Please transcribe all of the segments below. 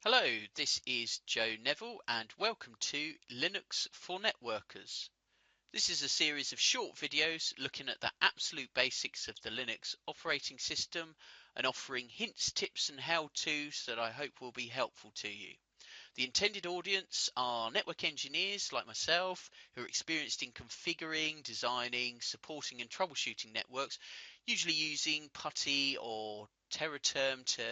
Hello, this is Joe Neville and welcome to Linux for Networkers. This is a series of short videos looking at the absolute basics of the Linux operating system and offering hints, tips and how-tos that I hope will be helpful to you. The intended audience are network engineers like myself who are experienced in configuring, designing, supporting and troubleshooting networks, usually using PuTTY or Terraterm to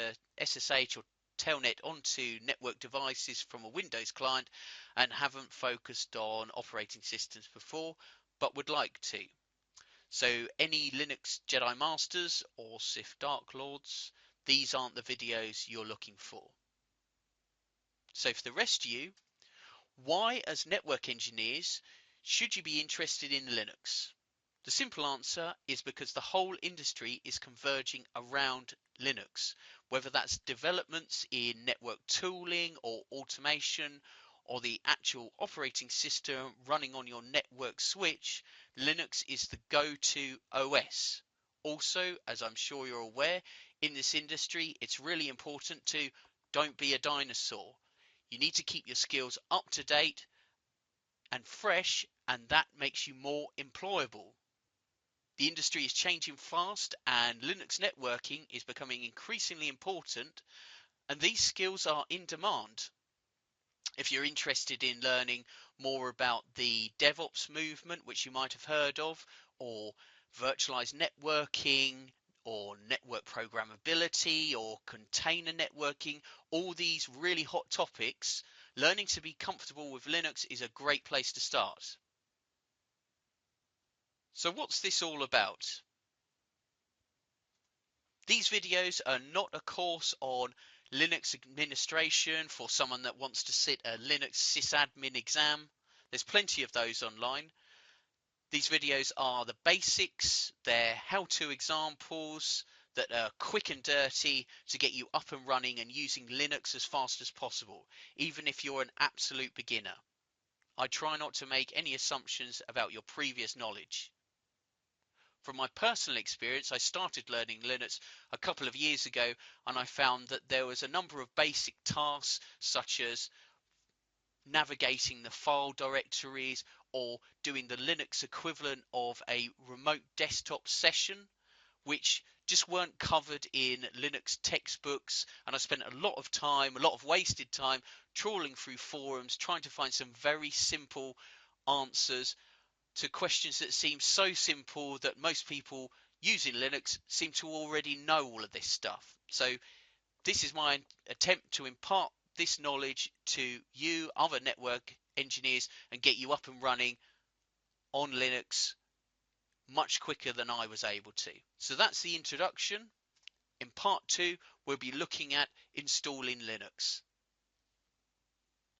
SSH or Telnet onto network devices from a Windows client and haven't focused on operating systems before but would like to. So any Linux Jedi Masters or Sith Dark Lords, these aren't the videos you're looking for. So for the rest of you, why as network engineers should you be interested in Linux? The simple answer is because the whole industry is converging around Linux, whether that's developments in network tooling or automation or the actual operating system running on your network switch. Linux is the go-to OS. Also, as I'm sure you're aware, in this industry, it's really important to don't be a dinosaur. You need to keep your skills up to date and fresh, and that makes you more employable. The industry is changing fast and Linux networking is becoming increasingly important, and these skills are in demand. If you're interested in learning more about the DevOps movement, which you might have heard of, or virtualized networking, or network programmability, or container networking, all these really hot topics, learning to be comfortable with Linux is a great place to start. So what's this all about? These videos are not a course on Linux administration for someone that wants to sit a Linux sysadmin exam. There's plenty of those online. These videos are the basics, they're how-to examples that are quick and dirty to get you up and running and using Linux as fast as possible, even if you're an absolute beginner. I try not to make any assumptions about your previous knowledge. From my personal experience, I started learning Linux a couple of years ago, and I found that there was a number of basic tasks such as navigating the file directories or doing the Linux equivalent of a remote desktop session, which just weren't covered in Linux textbooks. And I spent a lot of time, a lot of wasted time, trawling through forums, trying to find some very simple answers to questions that seem so simple that most people using Linux seem to already know all of this stuff. So this is my attempt to impart this knowledge to you, other network engineers, and get you up and running on Linux much quicker than I was able to. So that's the introduction. In part 2, we'll be looking at installing Linux.